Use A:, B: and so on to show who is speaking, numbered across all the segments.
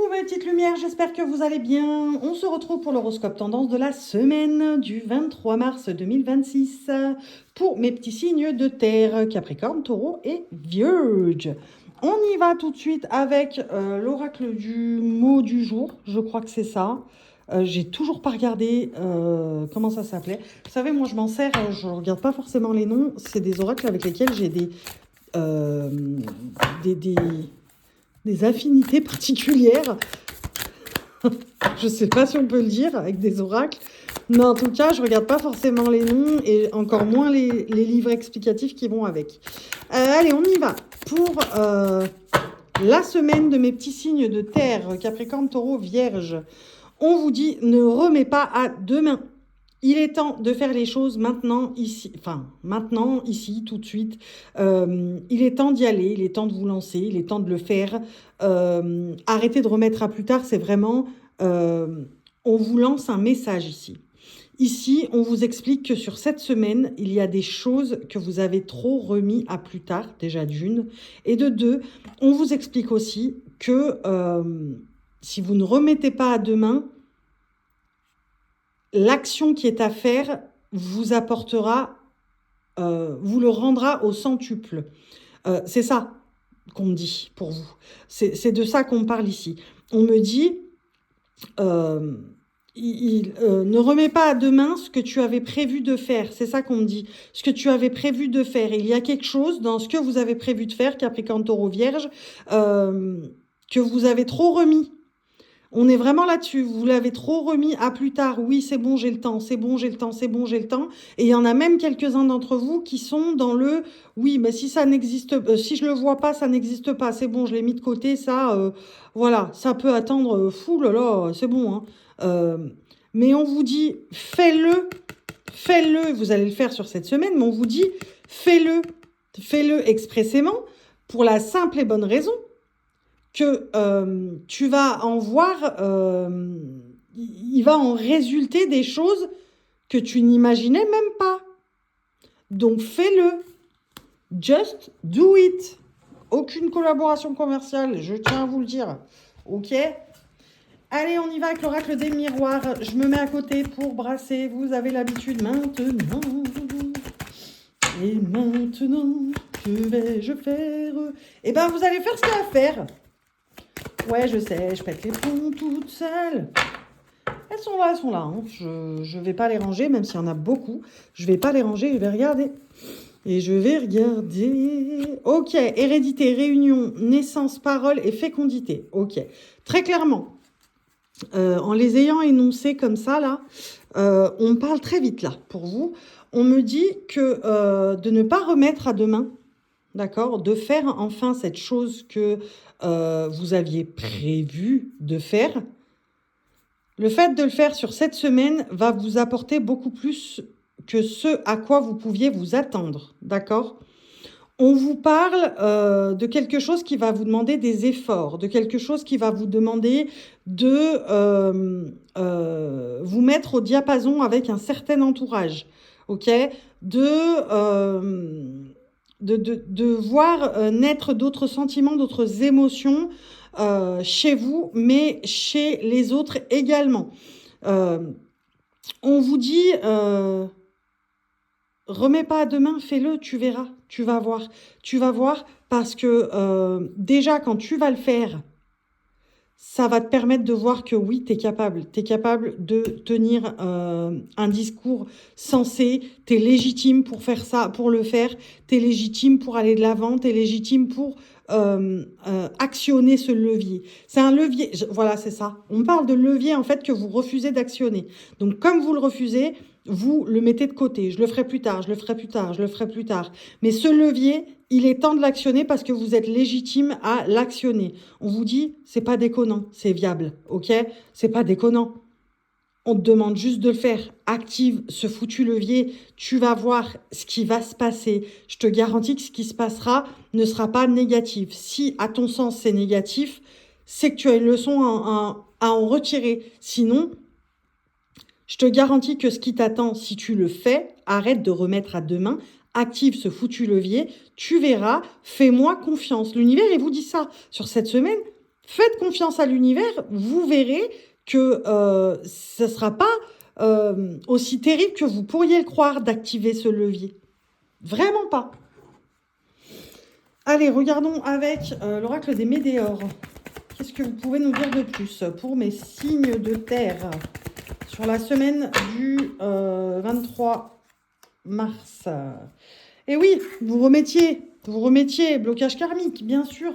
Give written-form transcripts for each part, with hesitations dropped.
A: Coucou mes petites lumières, j'espère que vous allez bien. On se retrouve pour l'horoscope tendance de la semaine du 23 mars 2026 pour mes petits signes de terre, Capricorne, Taureau et Vierge. On y va tout de suite avec l'oracle du mot du jour, je crois que c'est ça. J'ai toujours pas regardé comment ça s'appelait. Vous savez, moi je m'en sers, je regarde pas forcément les noms, c'est des oracles avec lesquels j'ai euh, des, des, des affinités particulières. Je sais pas si on peut le dire avec des oracles. Mais en tout cas, je regarde pas forcément les noms et encore moins les livres explicatifs qui vont avec. Allez, on y va pour la semaine de mes petits signes de terre, Capricorne, Taureau, Vierge. On vous dit, ne remets pas à demain. Il est temps de faire les choses maintenant, ici, tout de suite. Il est temps d'y aller, il est temps de vous lancer, il est temps de le faire. Arrêtez de remettre à plus tard, c'est vraiment... on vous lance un message ici. Ici, on vous explique que sur cette semaine, il y a des choses que vous avez trop remis à plus tard, déjà d'une. Et de deux, on vous explique aussi que si vous ne remettez pas à demain, l'action qui est à faire vous apportera, vous le rendra au centuple. C'est ça qu'on me dit pour vous. C'est de ça qu'on parle ici. On me dit, ne remets pas à demain ce que tu avais prévu de faire. C'est ça qu'on me dit. Ce que tu avais prévu de faire. Il y a quelque chose dans ce que vous avez prévu de faire, Capricorne, Taureau, Vierge, que vous avez trop remis. On est vraiment là-dessus. Vous l'avez trop remis à plus tard. Oui, c'est bon, j'ai le temps. C'est bon, j'ai le temps. C'est bon, j'ai le temps. Et il y en a même quelques-uns d'entre vous qui sont dans le oui, mais si ça n'existe, si je le vois pas, ça n'existe pas. C'est bon, je l'ai mis de côté. Ça, voilà, ça peut attendre. Fou là là, c'est bon. Hein. Mais on vous dit fais-le, fais-le. Vous allez le faire sur cette semaine, mais on vous dit fais-le, fais-le expressément pour la simple et bonne raison que tu vas en voir, il va en résulter des choses que tu n'imaginais même pas. Donc fais-le. Just do it. Aucune collaboration commerciale, je tiens à vous le dire. Ok ? Allez, on y va avec l'oracle des miroirs. Je me mets à côté pour brasser. Vous avez l'habitude maintenant. Et maintenant, que vais-je faire ? Eh bien, vous allez faire ce qu'il y a à faire. Ouais, je sais, je pète les plombs toute seule. Elles sont là. Hein. Je vais pas les ranger, même s'il y en a beaucoup. Je vais pas les ranger, je vais regarder. Et je vais regarder. Ok, hérédité, réunion, naissance, parole et fécondité. Ok, très clairement. En les ayant énoncés comme ça, là, on parle très vite, là, pour vous. On me dit que de ne pas remettre à demain, d'accord, de faire enfin cette chose que vous aviez prévu de faire. Le fait de le faire sur cette semaine va vous apporter beaucoup plus que ce à quoi vous pouviez vous attendre, d'accord ? On vous parle de quelque chose qui va vous demander des efforts, de quelque chose qui va vous demander de vous mettre au diapason avec un certain entourage, ok ? De voir naître d'autres sentiments, d'autres émotions chez vous, mais chez les autres également. On vous dit, remets pas à demain, fais-le, tu verras, tu vas voir, parce que déjà quand tu vas le faire, ça va te permettre de voir que oui, tu es capable de tenir un discours sensé, tu es légitime pour faire ça, pour le faire, tu es légitime pour aller de l'avant, tu es légitime pour actionner ce levier. C'est un levier, voilà, c'est ça. On parle de levier en fait que vous refusez d'actionner. Donc comme vous le refusez, vous le mettez de côté. Je le ferai plus tard, je le ferai plus tard, je le ferai plus tard. Mais ce levier, il est temps de l'actionner parce que vous êtes légitime à l'actionner. On vous dit, c'est pas déconnant, c'est viable, ok ? C'est pas déconnant. On te demande juste de le faire. Active ce foutu levier. Tu vas voir ce qui va se passer. Je te garantis que ce qui se passera ne sera pas négatif. Si, à ton sens, c'est négatif, c'est que tu as une leçon à en retirer. Sinon, je te garantis que ce qui t'attend, si tu le fais, arrête de remettre à demain, active ce foutu levier, tu verras, fais-moi confiance. L'univers, il vous dit ça. Sur cette semaine, Faites confiance à l'univers, vous verrez que ce ne sera pas aussi terrible que vous pourriez le croire d'activer ce levier. Vraiment pas. Allez, regardons avec l'oracle des Médéors. Qu'est-ce que vous pouvez nous dire de plus pour mes signes de terre sur la semaine du 23 mars? Et oui, vous remettiez, blocage karmique, bien sûr.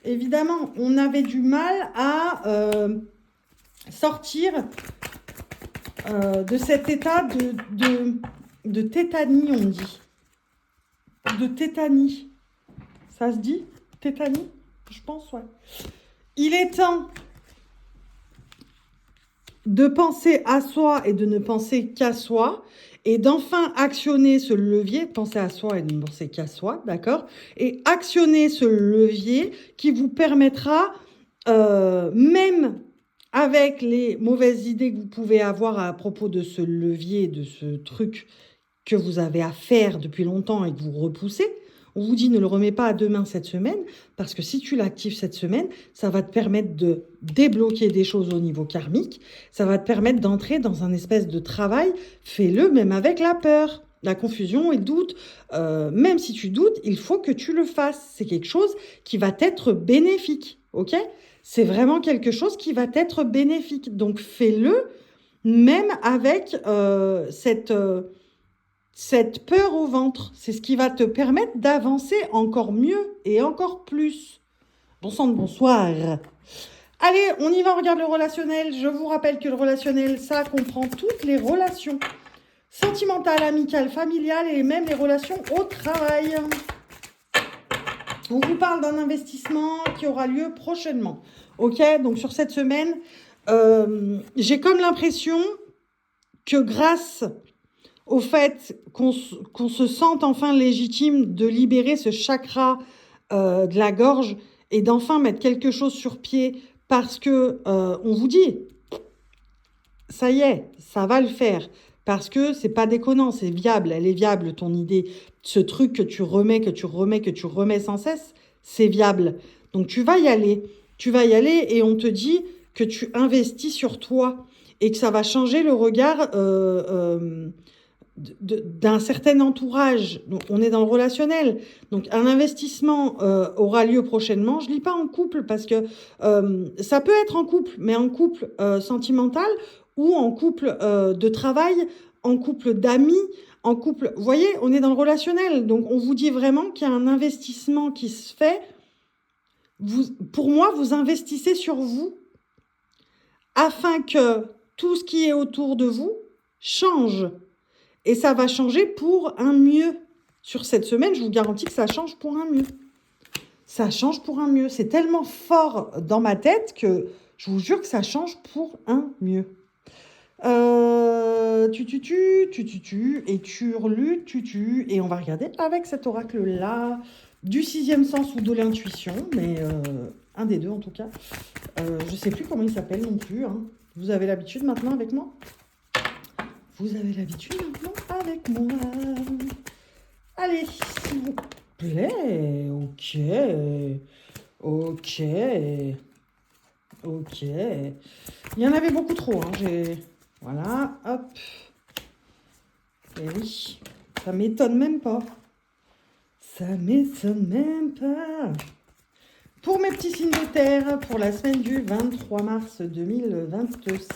A: Évidemment, on avait du mal à sortir de cet état de tétanie, on dit. De tétanie. Ça se dit? Tétanie? Je pense, ouais. Il est temps de penser à soi et de ne penser qu'à soi, et d'enfin actionner ce levier, penser à soi et de ne penser qu'à soi, d'accord? Et actionner ce levier qui vous permettra, même avec les mauvaises idées que vous pouvez avoir à propos de ce levier, de ce truc que vous avez à faire depuis longtemps et que vous repoussez, on vous dit ne le remets pas à demain cette semaine, parce que si tu l'actives cette semaine, ça va te permettre de débloquer des choses au niveau karmique, ça va te permettre d'entrer dans un espèce de travail, fais-le même avec la peur, la confusion et le doute. Même si tu doutes, il faut que tu le fasses. C'est quelque chose qui va t'être bénéfique, ok? C'est vraiment quelque chose qui va t'être bénéfique. Donc fais-le même avec cette peur au ventre. C'est ce qui va te permettre d'avancer encore mieux et encore plus. Bon sang de bonsoir. Allez, on y va, on regarde le relationnel. Je vous rappelle que le relationnel, ça comprend toutes les relations sentimentales, amicales, familiales et même les relations au travail. On vous parle d'un investissement qui aura lieu prochainement. Ok, donc sur cette semaine, j'ai comme l'impression que grâce au fait qu'on se sente enfin légitime de libérer ce chakra de la gorge et d'enfin mettre quelque chose sur pied parce que on vous dit, ça y est, ça va le faire. Parce que c'est pas déconnant, c'est viable, elle est viable ton idée. Ce truc que tu remets sans cesse, c'est viable. Donc tu vas y aller et on te dit que tu investis sur toi et que ça va changer le regard d'un certain entourage. Donc, on est dans le relationnel. Donc, un investissement aura lieu prochainement. Je ne lis pas en couple parce que ça peut être en couple, mais en couple sentimental ou en couple de travail, en couple d'amis, en couple... Vous voyez, on est dans le relationnel. Donc, on vous dit vraiment qu'il y a un investissement qui se fait. Pour moi, vous investissez sur vous afin que tout ce qui est autour de vous change. Et ça va changer pour un mieux. Sur cette semaine, je vous garantis que ça change pour un mieux. Ça change pour un mieux. C'est tellement fort dans ma tête que je vous jure que ça change pour un mieux. Et turlu, et on va regarder avec cet oracle-là, du 6e sens ou de l'intuition, mais un des deux en tout cas. Je ne sais plus comment il s'appelle non plus. Hein. Vous avez l'habitude maintenant avec moi ? Vous avez l'habitude maintenant avec moi. Allez, s'il vous plaît. Ok. Il y en avait beaucoup trop. Hein. Voilà, hop. Et oui, ça m'étonne même pas. Pour mes petits signes de terre, pour la semaine du 23 mars 2026.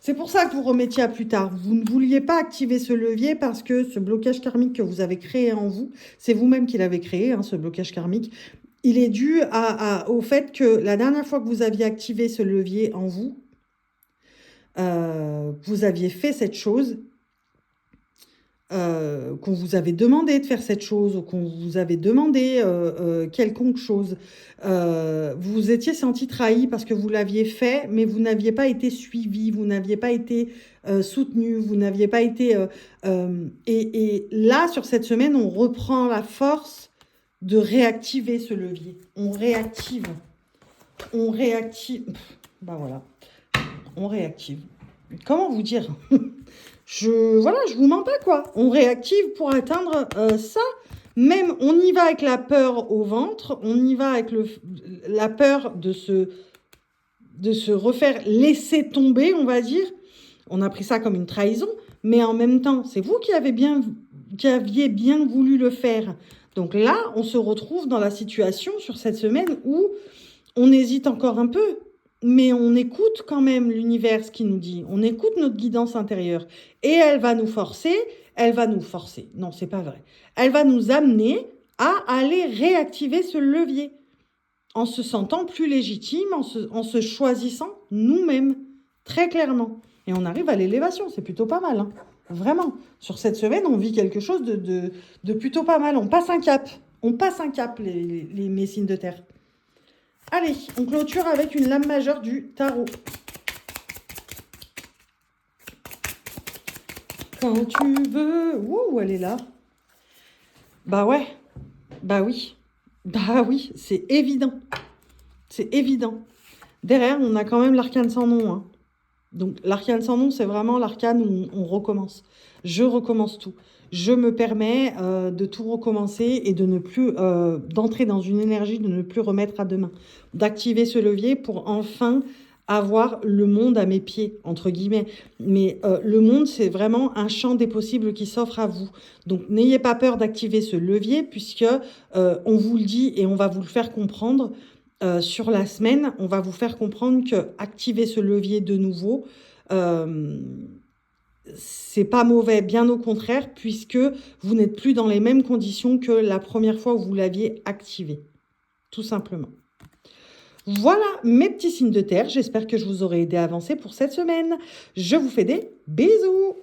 A: C'est pour ça que vous remettiez à plus tard. Vous ne vouliez pas activer ce levier parce que ce blocage karmique que vous avez créé en vous, c'est vous-même qui l'avez créé, hein, ce blocage karmique. Il est dû au fait que la dernière fois que vous aviez activé ce levier en vous, vous aviez fait cette chose, qu'on vous avait demandé de faire cette chose, ou qu'on vous avait demandé quelconque chose. Vous vous étiez senti trahi parce que vous l'aviez fait, mais vous n'aviez pas été suivi, vous n'aviez pas été soutenu, vous n'aviez pas été... Et là, sur cette semaine, on reprend la force de réactiver ce levier. On réactive. Ben voilà. On réactive. Comment vous dire? Voilà, je vous mens pas, quoi. On réactive pour atteindre ça. Même, on y va avec la peur au ventre, on y va avec la peur de se refaire laisser tomber, on va dire. On a pris ça comme une trahison, mais en même temps, c'est vous qui aviez bien voulu le faire. Donc là, on se retrouve dans la situation sur cette semaine où on hésite encore un peu, mais on écoute quand même l'univers, ce qui nous dit. On écoute notre guidance intérieure. Et elle va nous forcer, non, c'est pas vrai. Elle va nous amener à aller réactiver ce levier en se sentant plus légitime, en se choisissant nous-mêmes, très clairement. Et on arrive à l'élévation, c'est plutôt pas mal, hein. Vraiment. Sur cette semaine, on vit quelque chose de plutôt pas mal. On passe un cap. On passe un cap, mes signes de terre. Allez, on clôture avec une lame majeure du tarot. Quand tu veux... Ouh, elle est là. Bah ouais. Bah oui. Bah oui, c'est évident. C'est évident. Derrière, on a quand même l'arcane sans nom, hein. Donc, l'arcane sans nom, c'est vraiment l'arcane où on recommence. Je recommence tout. Je me permets de tout recommencer et de ne plus d'entrer dans une énergie de ne plus remettre à demain. D'activer ce levier pour enfin avoir le monde à mes pieds, entre guillemets. Mais le monde, c'est vraiment un champ des possibles qui s'offre à vous. Donc, n'ayez pas peur d'activer ce levier puisque on vous le dit et on va vous le faire comprendre. Sur la semaine, on va vous faire comprendre que activer ce levier de nouveau, c'est pas mauvais, bien au contraire, puisque vous n'êtes plus dans les mêmes conditions que la première fois où vous l'aviez activé, tout simplement. Voilà mes petits signes de terre, j'espère que je vous aurai aidé à avancer pour cette semaine. Je vous fais des bisous!